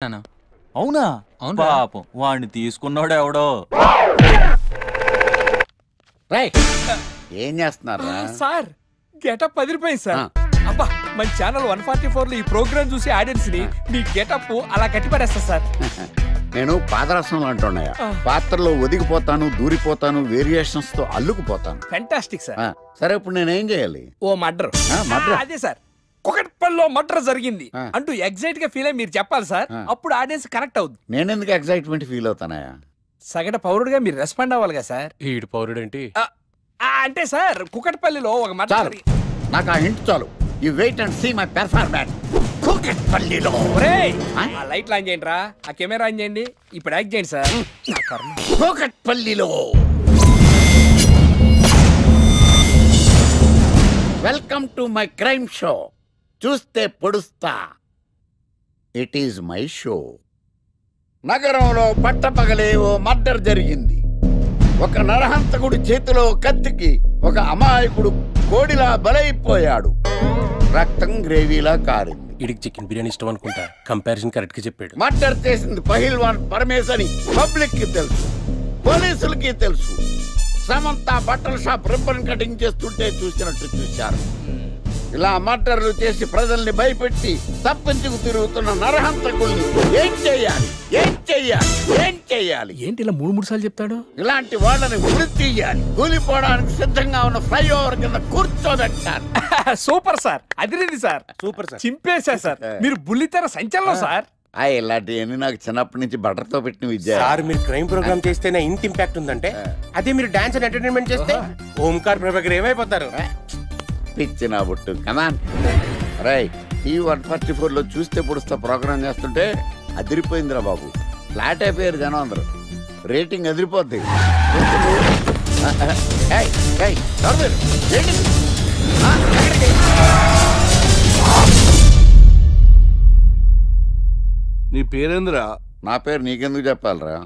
అవునా? పాపం వాడిని తీసుకున్నాడు ఎవడో. ఏం చేస్తున్నారు సార్? గెటప్ అదిరిపోయింది సార్. అబ్బా, మన ఛానల్ 144 లో ఈ ప్రోగ్రామ్ చూసి ఆడియన్స్ ని మీ గెటప్ అలా కట్టిపడేస్తా సార్. నేను పాదరసంలో అంటున్నాయా, పాత్రలో ఒదిగిపోతాను, దూరిపోతాను, వేరియేషన్స్ తో అల్లుకుపోతాను. Fantastic sir. సరే ఇప్పుడు నేనేం చేయాలి? ఓ మర్డర్. అదే సార్, కుకట్పల్లిలో మర్డర్ జరిగింది అంటూ ఎగ్జైట్ గా ఫీల్ అయ్యి మీరు చెప్పాలి సార్. అప్పుడు ఆడియన్స్ కనెక్ట్ అవుద్ది. నేనెందుకు ఎగ్జైట్మెంట్ ఫీల్ అవుతానయా? సగటు పౌరుడుగా మీరు రెస్పాండ్ అవ్వాలిగా సార్. ఈడు పౌరుడు ఏంటి అంటే సార్, కుకట్పల్లిలో ఒక మర్డర్. నాకు ఆ హింట్ చాలు. You wait and see my performance. కుకట్పల్లిలో ఆ లైట్లు ఆన్ చేయండి రా, ఆ కెమెరా ఆన్ చేయండి, ఇప్పుడు యాక్ట్ చేయండి సార్. కుకట్పల్లిలో welcome to my crime show. చూస్తే పొడుస్తా. It is my show. నగరంలో పట్టపగలే ఓ మర్డర్ జరిగింది. ఒక నరహంతకుడి చేతిలో కత్తికి ఒక అమాయకుడు కోడిలా బలైపోయాడు. రక్తం గ్రేవీలా కారింది. ఇడికి చికెన్ బిర్యానీ ఇష్టం అనుకుంటా. కంపారిజన్ కరెక్ట్ గా చెప్పాడు. మర్డర్ చేసింది పహిల్వాన్ పరమేశ్ అని పబ్లిక్ కి తెలుసు, పోలీసులకి తెలుసు. సమంత బట్టల షాప్ రిబ్బన్ కటింగ్ చేస్తుంటే చూసినట్టు చూశారు. ఇలా మర్డర్లు చేసి ప్రజల్ని భయపెట్టి తప్పించుకు తిరుగుతున్న నరహంతకుల్ని ఏం చెయ్యాలి, ఏం చెయ్యాలి, ఏం చెయ్యాలి? ఏంటి ఇలా 3 సార్లు చెప్తాడు? ఇలాంటి వాళ్ళని వృత్తి తీయాలి. కూలిపోవడానికి సిద్ధంగా ఉన్న ఫ్లైఓవర్ కింద కూర్చోబెట్టాలి. సూపర్ సార్, అదిరింది సార్. సూపర్ సార్, చింపేశా సార్. మీరు బుల్లితెర సంచలనం సార్. ఇలాంటివన్నీ నాకు చిన్నప్పటి నుంచి బట్టర్తో పెట్టిన విద్య సార్. మీరు క్రైమ్ ప్రోగ్రామ్ చేస్తేనే ఇంత ఇంపాక్ట్ ఉందంటే, అదే మీరు డాన్స్ అండ్ ఎంటర్టైన్మెంట్ చేస్తే ఓంకార్ ప్రభాకర్ ఏమైపోతారు? పిచ్చిన బుట్టు. కమాన్ రై. టీవీ 144 లో చూస్తే పొడుస్తా ప్రోగ్రామ్ చేస్తుంటే అదిరిపోయిందిరా బాబు. ఫ్లాట్ అయిపోయారు జనం అందరూ. రేటింగ్ అదిరిపోద్ది. నీ పేరేంద్రా? నా పేరు నీకెందుకు చెప్పాలరా?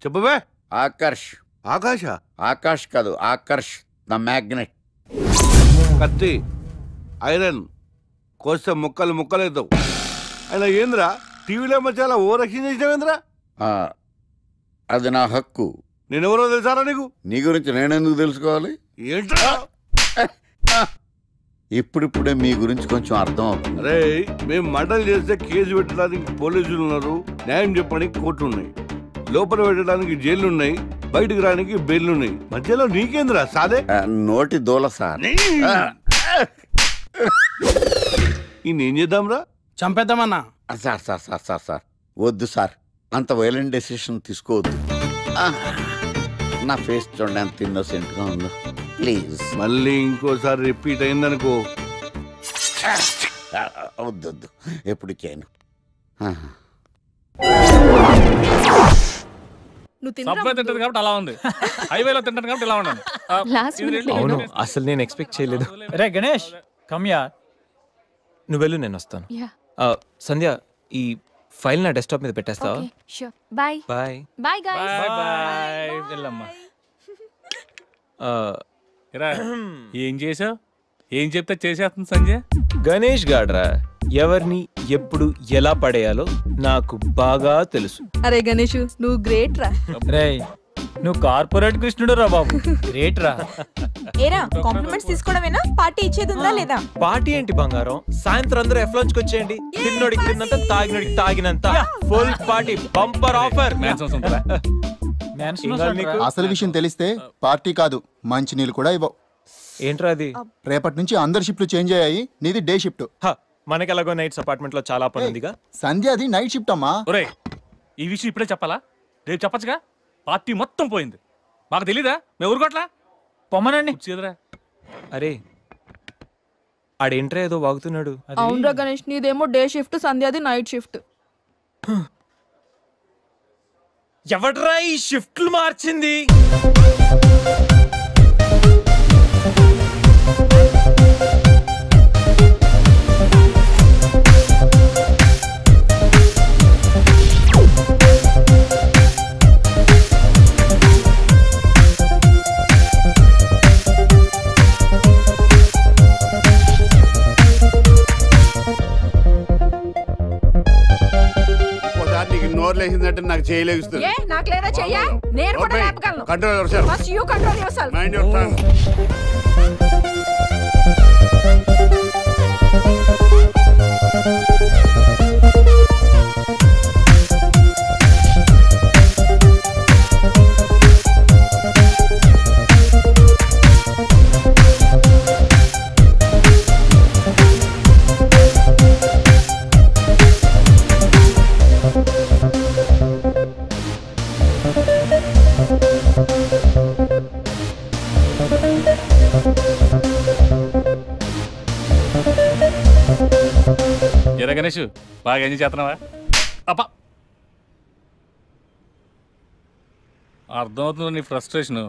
చెప్పవే. ఆకర్ష్. ఆకాశ? ఆకాష్ కాదు, ఆకర్ష్ ద మ్యాగ్నెట్. కత్తి, ఐరన్ కోస్తే ముక్కలు ముక్కలేద్దావు. అయినా ఏంద్రా టీవీలో మధ్య ఓ రక్షణ చేసినావేంద్రా? అది నా హక్కు. నేనెవరో తెలుసారా నీకు? నీ గురించి నేనెందుకు తెలుసుకోవాలి? ఏంట్రా? ఇప్పుడిప్పుడే మీ గురించి కొంచెం అర్థం అవుతుంది. అరే, మేము మర్డర్ చేస్తే కేసు పెట్టడానికి పోలీసులు ఉన్నారు, న్యాయం చెప్పడానికి కోర్టులు ఉన్నాయి, లోపల పెట్టడానికి జైలు ఉన్నాయి, బయటకు రానికి బెయిల్ ఉన్నాయి. మధ్యలో నీకేంద్రా సాదే? నోటి దూల సార్. ఏం చేద్దాంరా? చంపేద్దామన్నా. Sir sir sir sir sir వద్దు సార్, అంత వైలెంట్ డెసిషన్ తీసుకోవద్దు. నా ఫేస్ చూడండి ఎంత ఇన్నోసెంట్ గా ఉందో. ప్లీజ్ మళ్ళీ ఇంకోసారి రిపీట్ అయిందనుకో. వద్దొద్దు, ఎప్పుడు చేయను. తింటది కాబట్టి అలా ఉంది, హైవేలో తింటాను కాబట్టి ఇలా ఉన్నాను. అవును, అసలు నేను ఎక్స్పెక్ట్ చేయలేదు. రే గణేష్, కమ్యా. నువ్వు వెళ్ళు, నేను వస్తాను. సంధ్య, ఈ ఫైల్ నా డెస్క్టాప్ మీద పెట్టేస్తావా? Bye bye bye bye. వెళ్ళమ్మా. ఏం చేసావు? ఏం చెప్తే చేసేస్తుంది సంజయ్. గణేష్ గాడ్రా, ఎవరిని ఎప్పుడు ఎలా పడేయాలో నాకు బాగా తెలుసు. అరే గణేష్, నువ్వు గ్రేట్ రా. రే, నువ్వు కార్పొరేట్ కృష్ణుడు రా బాబు. గ్రేట్ రా. ఏరా, కాంప్లిమెంట్స్ తీసుకోవడమేనా? పార్టీ ఇచ్చేది ఉందా లేదా? పార్టీ ఏంటి బంగారం? సాయంత్రం అందరూ ఎఫ్లాంచ్కి వచ్చేయండి. తిన్నోడికి తిన్నంత, తాగినోడికి తాగినంత, ఫుల్ పార్టీ, బంపర్ ఆఫర్. అసలు విషయం తెలిస్తే పార్టీ కాదు, మంచి నీళ్ళు కూడా ఇవ్వవు. ఏంట్రా అది? రేపటి నుంచి అందరు షిఫ్ట్లు చేంజ్ అయ్యాయి, నీది డే షిఫ్ట్. మనకి ఎలాగో నైట్స్ అపార్ట్మెంట్ లో చాలా పని ఉందిగా. సంధ్య అది నైట్ షిఫ్ట్ అమ్మా. ఈ విషయం ఇప్పుడే చెప్పాలా? రేపు చెప్పచ్చుగా. పార్టీ మొత్తం పోయింది, మాకు తెలీదా? మేము ఊరుకోట్లా. పొమ్మనండి. అరే, ఆడేంట్రా ఏదో వాగుతున్నాడు. అవునరా గణేష్, నీదేమో డే షిఫ్ట్, సంధ్యాది నైట్ షిఫ్ట్. ఎవడ్రా ఈ షిఫ్ట్లు మార్చింది? నీకు నోరు లేచిందంటే నాకు చేయలేస్తుంది. ఏ నాకు లేదా చెయ్యా? నేను కూడా లేపగలను. Control yourself. First you control yourself. Mind your tongue. ఎరా గణేష్, బాగా ఎంజాయ్ చేస్తున్నావా? అప్ప అర్థమవుతుంది నీ ఫ్రస్ట్రేషను.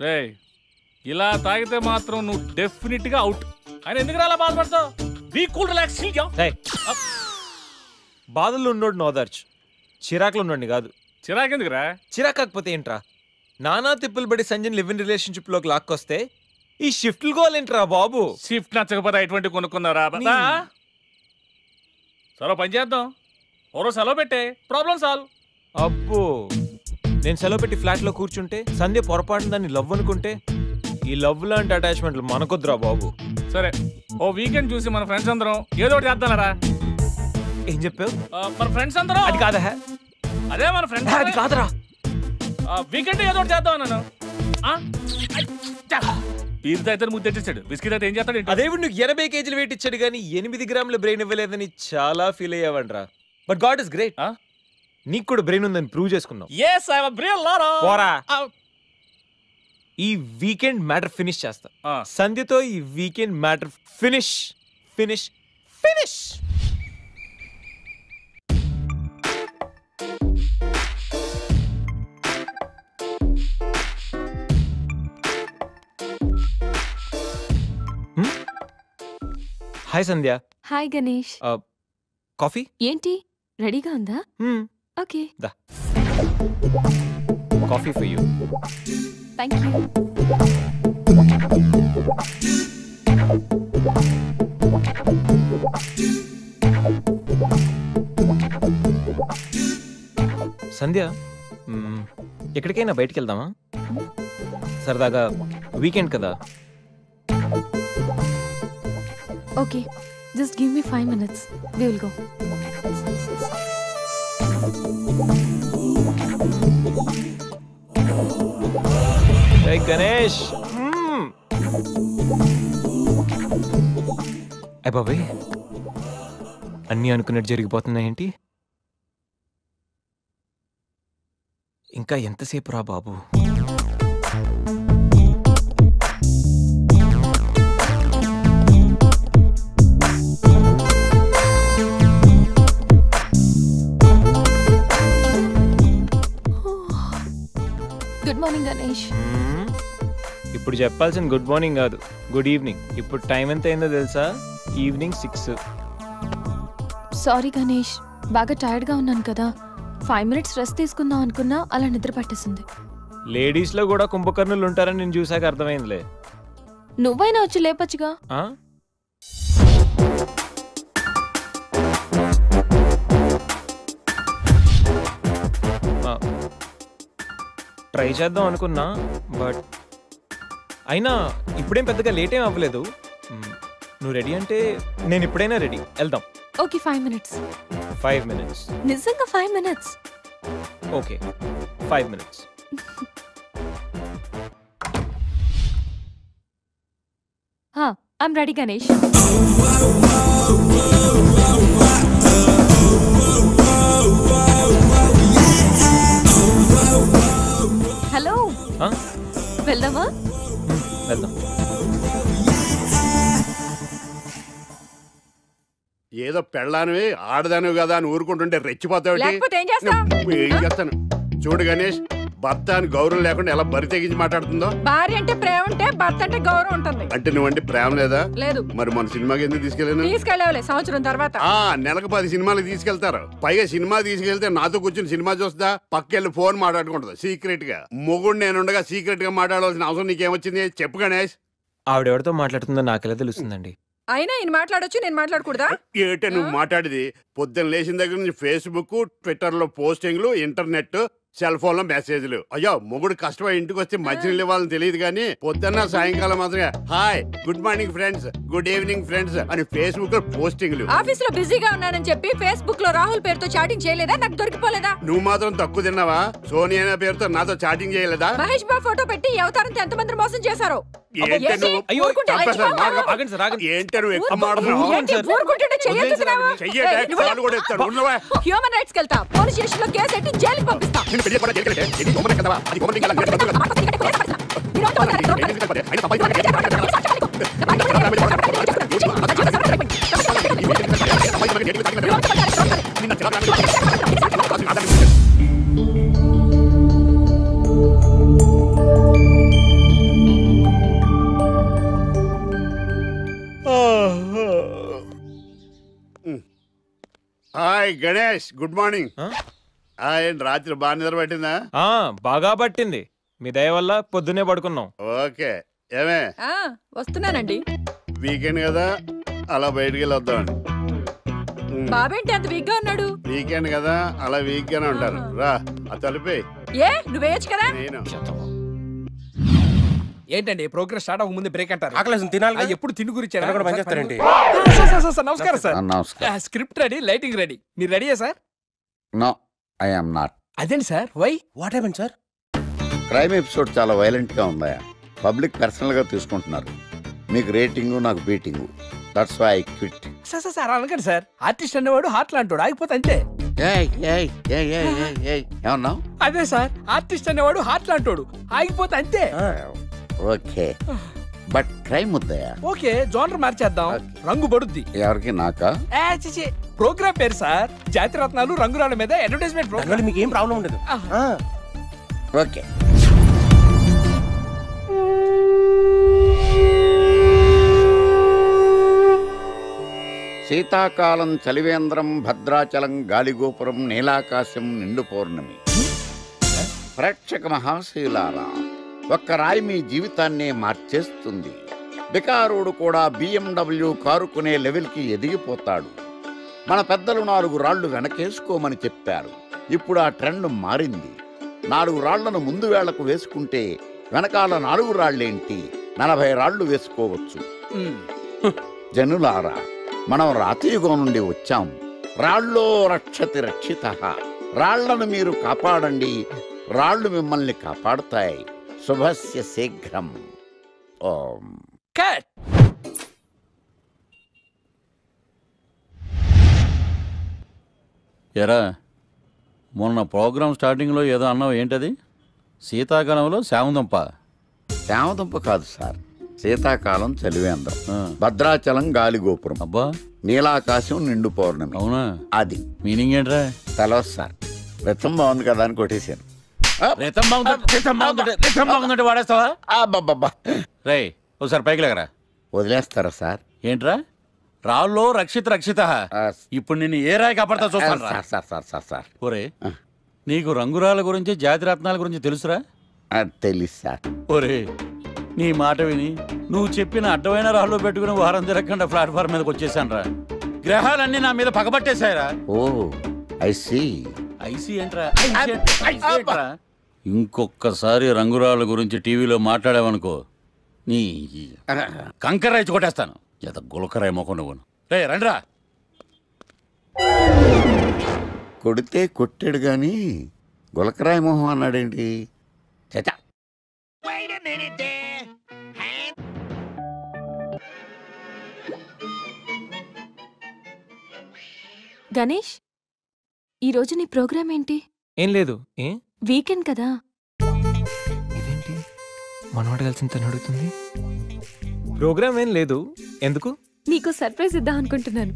రే ఇలా తాగితే మాత్రం నువ్వు డెఫినెట్గా అవుట్. ఆయన ఎందుకు అలా బాధపడతావు? Be cool, relax. బాధల్లో ఉన్నోడు నోదార్చు, చిరాకులో ఉన్నోడిని కాదు. చిరాకెందుకురా? చిరాకాకపోతే ఏంట్రా? నానా తిప్పులు పడి సంజయ్ లివ్ ఇన్ రిలేషన్షిప్ లోకి లాక్కొస్తే ఈ షిఫ్ట్లు గోలేంట్రా బాబు? షిఫ్ట్ నచ్చకపోతే ఎటువంటి కొనుక్కున్నారా? సరే పని చేద్దాం, ఓరో సెలవు పెట్టే, ప్రాబ్లం సాల్వ్. అబ్బో, నేను సెలవు పెట్టి ఫ్లాట్ లో కూర్చుంటే సంధ్య పొరపాటున దాన్ని లవ్ అనుకుంటే ఈ లవ్ లాంటి అటాచ్మెంట్లు మనకొద్దురా బాబు. సరే ఓ వీకెండ్ చూసి మన ఫ్రెండ్స్ అందరం ఏదో ఒకటి చేద్దాంరా. ఏం చెప్పావు? మన ఫ్రెండ్స్ అందరం. అది కాదా? అదే మన ఫ్రెండ్స్. అది కాదురా, వీకెండ్ ఏదో ఒకటి చేద్దాం అన్నాను. పీరుతో అయితే ముద్దెట్టించాడు, బిస్కెట్ అయితే ఏం చేస్తాడు? అదేవిడు నువ్వు 80 కేజీలు వెయిట్ ఇచ్చాడు కానీ 8 గ్రాముల బ్రెయిన్ ఇవ్వలేదని చాలా ఫీల్ అయ్యావంట్రా. బట్ గాడ్ ఇస్ గ్రేట్, నీకు కూడా బ్రెయిన్ ఉందని ప్రూవ్ చేసుకున్నావు. ఈ వీకెండ్ మ్యాటర్ ఫినిష్ చేస్తా. సంధ్యతో ఈ weekend matter finish finish finish. Hi Sandhya. Hi Ganesh. Coffee ఏంటి రెడీగా ఉందా? ఓకే, దా coffee for you. Thank you. Sandhya, ఎక్కడికైనా బయటికి వెళ్దామా? సరదాగా వీకెండ్ కదా. Okay, just give me 5 minutes. We will go. Hey Ganesh. అయ్య బాబాయ్, అన్నీ అనుకున్నట్టు జరిగిపోతున్నాయేంటి? ఇంకా ఎంతసేపు రా బాబు? Good morning Ganesh. ఇప్పుడు చెప్పాల్సిన గుడ్ మార్నింగ్ కాదు, గుడ్ ఈవినింగ్. ఇప్పుడు టైం ఎంత అయిందో తెలుసా? ఈవినింగ్ 6. సారీ గణేష్, బాగా టైర్డ్గా ఉన్నాను కదా. 5 minutes రెస్ట్ తీసుకుందాం అనుకున్నా, అలా నిద్ర పట్టేసింది. లేడీస్ లో కూడా కుంభకర్ణులు ఉంటారని నేను చూసాక అర్థమైందిలే. నువ్వైనా వచ్చి లేపచ్చుగా. ట్రై చేద్దాం అనుకున్నా, బట్ అయినా ఇప్పుడేం పెద్దగా లేట్ ఏం అవ్వలేదు. నువ్వు రెడీ అంటే నేను ఇప్పుడైనా రెడీ, వెళ్దాం. Okay, 5 minutes. 5 minutes? నిజంగా 5 minutes? Okay, 5 minutes. I'm ready Ganesh. Hello, వెళ్దామా? వెళ్దాం. ఏదో పెళ్ళానివి ఆడదానివి కదా అని ఊరుకుంటుంటే రెచ్చిపోతావు. ఏం చేస్తాను చూడు గణేష్, భర్త అని గౌరవం లేకుండా ఎలా బరి తెగించి మాట్లాడుతుందో. భార్య అంటే ప్రేమ ఉంటే భర్త అంటే గౌరవం ఉంటుంది. అంటే నువ్వంటే ప్రేమ లేదా? లేదు. మరి మన సినిమాకి ఎందుకు తీసుకెళ్ళాను? తీసుకెళ్ళవలే, సంవత్సరం తర్వాత. నెలకు 10 సినిమాలకు తీసుకెళ్తారు. పైగా సినిమా తీసుకెళ్తే నాతో కూర్చుని సినిమా చూస్తా, పక్కెళ్ళి ఫోన్ మాట్లాడుకుంటుంది సీక్రెట్ గా. మొగుడు నేనుండగా సీక్రెట్ గా మాట్లాడాల్సిన అవసరం నీకేమొచ్చింది చెప్పు గణేష్. ఆవిడెవరితో మాట్లాడుతుందో నాకెలా తెలుస్తుందండి? అయినా ఈయన మాట్లాడొచ్చు, నేను మాట్లాడకూడదా? ఏటే నువ్వు మాట్లాడేది? పొద్దున్న లేచిన దగ్గర నుంచి ఫేస్బుక్, ట్విట్టర్ లో పోస్టింగ్లు, ఇంటర్నెట్, సెల్ ఫోన్ లో మెసేజ్లు. అయ్యో మొగుడు కష్టమై ఇంటికి వస్తే మధ్యలో ఇవ్వాలని తెలియదు కానీ పొద్దున్న సాయంకాలం మాత్రమే hi, good morning friends, good evening friends అని ఫేస్బుక్ లో పోస్టింగ్లు. ఆఫీస్ లో బిజీగా ఉన్నానని చెప్పి ఫేస్బుక్ లో రాహుల్ పేరుతో చాటింగ్ చేయలేదా? నాకు దొరికిపోలేదా? నువ్వు మాత్రం తక్కువ తిన్నావా? సోనియా అనే పేరుతో నాతో చాటింగ్ చేయలేదా? మహేష్ బాబు ఫోటో పెట్టి ఈ అవతారంతో ఎంతమంది మోసం చేశారు? ఏంటే నువ్వు? అయ్యో, ఊరుకుంటే చంపేస్తాను. లేచిపోతావా? ఆగండి సార్, ఆగండి. ఏంటే నువ్వు ఎక్కువ మాట్లాడుతున్నావు? ఏంటి ఊరుకుంటుంటే చెయ్యొద్దుతున్నావా? చెయ్యటే కాలు కూడా ఎత్తాను. ఉన్నవా? హ్యూమన్ రైట్స్ కి వెళ్తా, పోలీస్ స్టేషన్ లో కేసు ఎట్టి జైలుకి పంపిస్తా. నిన్ను పెళ్లి కూడా చేయగలిగితే ఇది కొమ్మరే కదవా? అది కొమ్మరే కదా? Hi Ganesh, good morning. రాత్రి బాగా నిద్ర పట్టిందా? బాగా పట్టింది. మీ దయ వల్ల పొద్దునే పడుకున్నాం. ఓకే. ఏమే వస్తున్నానండి. వీకెండ్ కదా, అలా బయటికి వెళ్ళి వద్దామండి. బాబేంటి అంత వీక్ గా ఉన్నాడు? వీకెండ్ కదా, అలా వీక్ గానే ఉంటారు. రా, ఆ తలిపే. ఏ నువ్వేయచ్చు కదా? నేను ఏంటండి ప్రోగ్రెస్ స్టార్ట్ అవ్వక ముందు బ్రేక్ అంటారు? ఆకలేసం తినాలి. ఎప్పుడు తిండి గురించి పనిచేస్తారండి. నమస్కారం సార్. నమస్కారం. Script ready, lighting ready. మీరు రెడీయా sir? No, I am not. అదేంటి sir, why? What happen sir? Crime episode చాలా వైలెంట్ గా ఉందా? పబ్లిక్ పర్సనల్ గా తీసుకుంటున్నారు. మీకు రేటింగ్, నాకు beating. That's why I quit. Sir అనకండి సార్. ఆర్టిస్ట్ అనేవాడు హార్ట్ లాంటాడు, ఆగిపోతే అంతే. ఏమన్నా? అదే సార్, ఆర్టిస్ట్ అనేవాడు హార్ట్ లాంటాడు, ఆగిపోతే అంతే. ఓకే, బట్ క్రైమ్ వద్దయా? ఓకే, జోనర్ మార్చేద్దాం. రంగు పడుద్ది. ఎవరికి? నాకా? ప్రోగ్రామ్ పేరు సార్ జాతి రత్నాలు రంగురాళ్ళ మీద అడ్వర్టైజ్మెంట్ ప్రోగ్రామ్. మీకు ఏం ప్రాబ్లం ఉండదు. ఓకే. శీతాకాలం చలివేంద్రం, భద్రాచలం గాలిగోపురం, నీలాకాశం, నిండు పౌర్ణమి. ప్రేక్షక మహాశీలారా, ఒక్క రాయి మీ జీవితాన్నే మార్చేస్తుంది. బికారుడు కూడా BMW కారు కొనే లెవెల్కి ఎదిగిపోతాడు. మన పెద్దలు 4 రాళ్లు వెనకేసుకోమని చెప్పారు. ఇప్పుడు ఆ ట్రెండ్ మారింది. 4 రాళ్లను ముందు వేళ్లకు వేసుకుంటే వెనకాల 4 రాళ్లేంటి 40 రాళ్లు వేసుకోవచ్చు. జనులారా, మనం రాతియుగం నుండి వచ్చాం. రాళ్ళో రక్షతి రక్షిత. రాళ్లను మీరు కాపాడండి, రాళ్లు మిమ్మల్ని కాపాడుతాయి. శుభస్య శీఘ్రం. ఓం. ఎరా, మొన్న ప్రోగ్రామ్ స్టార్టింగ్లో ఏదో అన్నావు, ఏంటది? శీతాకాలంలో శామదుంప. శామదుంప కాదు సార్, శీతాకాలం చలివేంద్రం, భద్రాచలం గాలిగోపురం, అబ్బా, నీలాకాశం, నిండు పౌర్ణమి. అవునా? అది మీనింగ్ ఏంట్రా? తెలవదు సార్. రతం బాగుంది కదా అని కొట్టేశాను. వాడేస్తావా? అబ్బబ్బబ్బా. రేయ్, ఒకసారి పైకి లేకరా. వదిలేస్తారా సార్? ఏంట్రా? రాళ్ళో రక్షిత. ఇప్పుడు నిన్ను ఏ రాయి కాపాడతా చూస్తాను. సార్ సార్ సార్ సార్ ఒరే, నీకు రంగురాల గురించి, జాతి రత్నాల గురించి తెలుసురా? తెలుసు సార్. ఒరే, నీ మాట విని నువ్వు చెప్పిన అడ్డమైన రాళ్ళు పెట్టుకుని వారం తిరగకుండా ప్లాట్ఫామ్ మీదకి వచ్చేసాను రా. గ్రహాలన్నీ నా మీద పగబట్టేశాయరా. ఓ, ఐ సీ. ఐసీ ఏంట్రా? ఇంకొక్కసారి రంగురాళ్ళ గురించి టీవీలో మాట్లాడావనుకో, నీ కంకర రైచి కొట్టేస్తాను. జత గులకరాయి మొక్క నువ్వును. రే రండిరా. కొడితే కొట్టాడు గాని గులకరాయి మొహం అన్నాడేంటి? చచా. గణేష్, ఈరోజు నీ ప్రోగ్రామ్ ఏంటి? ఏం లేదు. వీకెండ్ కదా. ఇదేంటి మనవాడు కలిసి తను అడుగుతుంది? ప్రోగ్రామ్ ఏం లేదు. ఎందుకు? నీకు సర్ప్రైజ్ ఇద్దాం అనుకుంటున్నాను.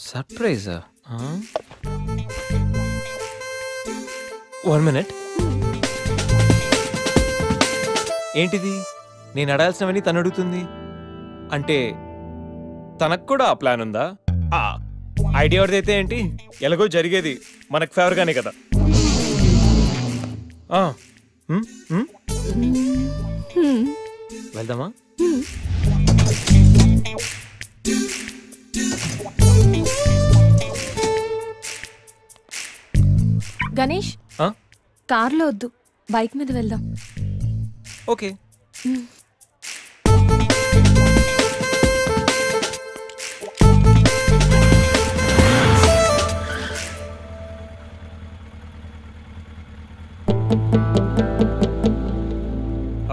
సర్ప్రైజా? 1 minute. ఏంటిది? నేను అడాల్సినవని తను అడుగుతుంది అంటే తనకు కూడా ఆ ప్లాన్ ఉందా? ఐడియా ఎవరిదైతే ఏంటి, ఎలాగో జరిగేది మనకు ఫేవర్ గానే కదా. వెళ్దామా? గణేష్ కార్లో వద్దు, బైక్ మీద వెళ్దాం. ఓకే.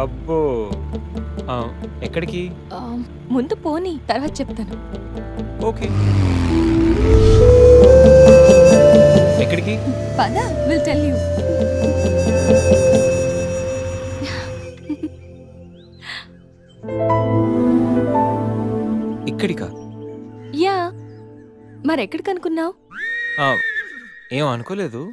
అబ్బో, ఎక్కడికి? ముందు పోనీ, తర్వాత చెప్తాను. ఓకే. ఎక్కడికి? పద, విల్ టెల్ యూ. ఇక్కడికా? యా, మరెక్కడికి అనుకున్నావు? ఏం అనుకోలేదు.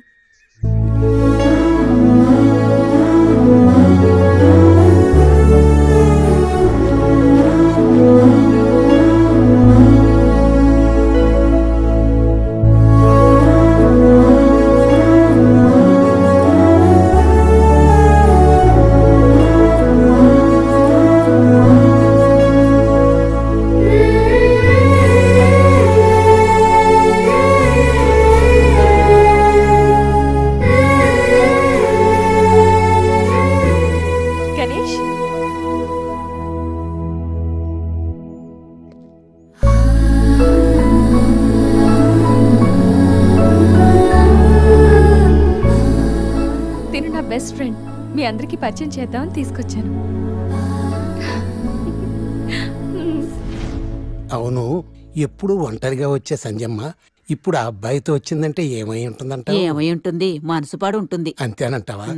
బెస్ట్ ఫ్రెండ్, మీ అందరికి పరిచయం చేద్దామని తీసుకొచ్చాను. అవును, ఎప్పుడు ఒంటరిగా వచ్చే సంజమ్మ ఇప్పుడు ఆ అబ్బాయితో వచ్చిందంటే ఏమై ఉంటుందంట? ఏమై ఉంటుంది, మనసుపాడు ఉంటుంది. అంతేనంటావా?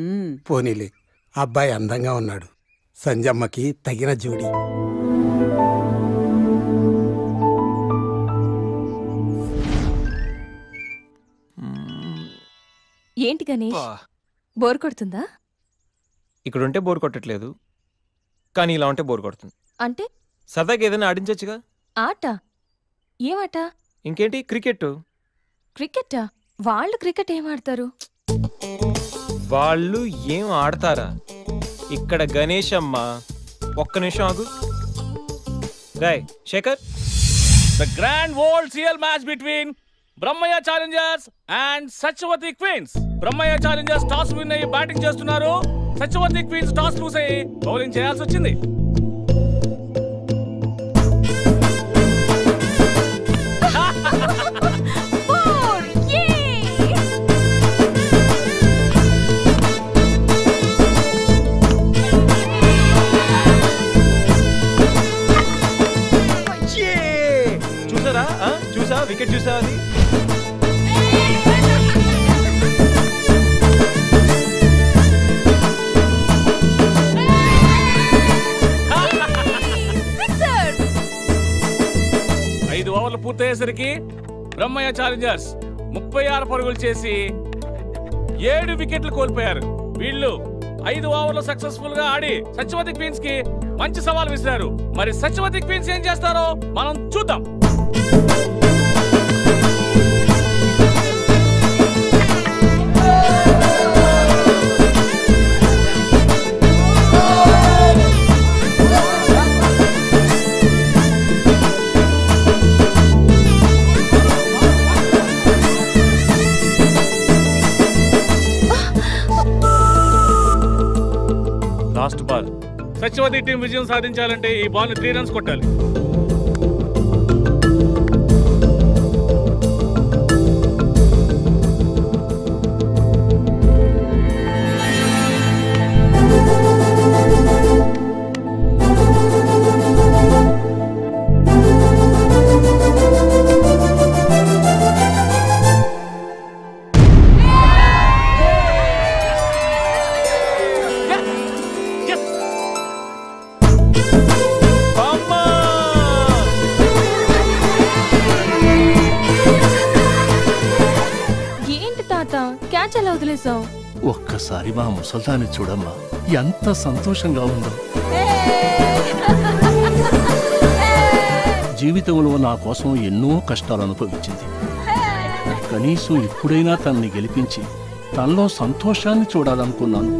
పోనీలే, అబ్బాయి అందంగా ఉన్నాడు, సంజమ్మకి తగిన జోడి. ఏంటి గణేష్, బోర్ కొడుతుందా? ఇక్కడ ఉంటే బోర్ కొట్టట్లేదు, కానీ ఇలా ఉంటే బోర్ కొడుతుంది. అంటే సరదాగా ఏదైనా ఆడించచ్చుగా. ఆట? ఏమాట? ఇంకేంటి, క్రికెట్. క్రికెటా? వాళ్ళు క్రికెట్ ఏం ఆడతారు? వాళ్ళు ఏం ఆడతారా? ఇక్కడ గణేష్ అమ్మ, ఒక్క నిమిషం ఆగు. Rai Shekhar, the grand world CL match between Brahmayya Challengers and Satyavati Queens. Brahmayya Challengers toss win అయ్యి బ్యాటింగ్ చేస్తున్నారు. సత్యవతి క్వీన్స్ టాస్ లూజ్ అయ్యి బౌలింగ్ చేయాల్సి వచ్చింది. చూసారా? చూసా, వికెట్ చూసా? అది ఓవర్లు పూర్తయ్యేసరికి బ్రహ్మయ్య ఛాలెంజర్స్ 36 పరుగులు చేసి 7 వికెట్లు కోల్పోయారు. వీళ్ళు 5 ఓవర్లు సక్సెస్ఫుల్ గా ఆడి సత్యవతి క్వీన్స్ కి మంచి సవాల్ విసిరారు. మరి సత్యవతి క్వీన్స్ ఏం చేస్తారో మనం చూద్దాం. Last ball. సత్యవతి టీం విజయం సాధించాలంటే ఈ బాల్ ని 3 రన్స్ కొట్టాలి. క్యాచ్ ఎలా వదిలేసావు? ఒక్కసారి మా ముసల్దాన్ని చూడమ్మా, ఎంత సంతోషంగా ఉందో. జీవితంలో నా కోసం ఎన్నో కష్టాలు అనుభవించింది. కనీసం ఇప్పుడైనా తనని గెలిపించి తనలో సంతోషాన్ని చూడాలనుకున్నాను.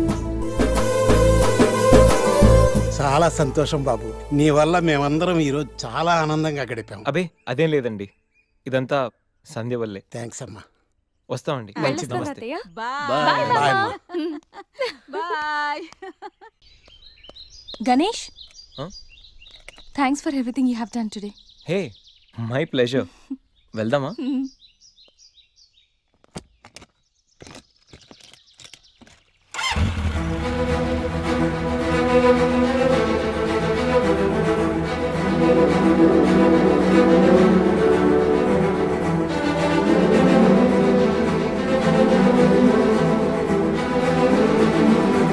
చాలా సంతోషం బాబు, నీ వల్ల మేమందరం ఈరోజు చాలా ఆనందంగా గడిపాం. అబే అదేం లేదండి, ఇదంతా సంధ్య వల్లే. థ్యాంక్స్ అమ్మా. వస్తామండి. వెళ్ళొస్తాను నమస్తే. అత్తయ్య. Bye bye bye. Ganesh Huh? Thanks for everything you have done today. Hey my pleasure. వెళ్దామా?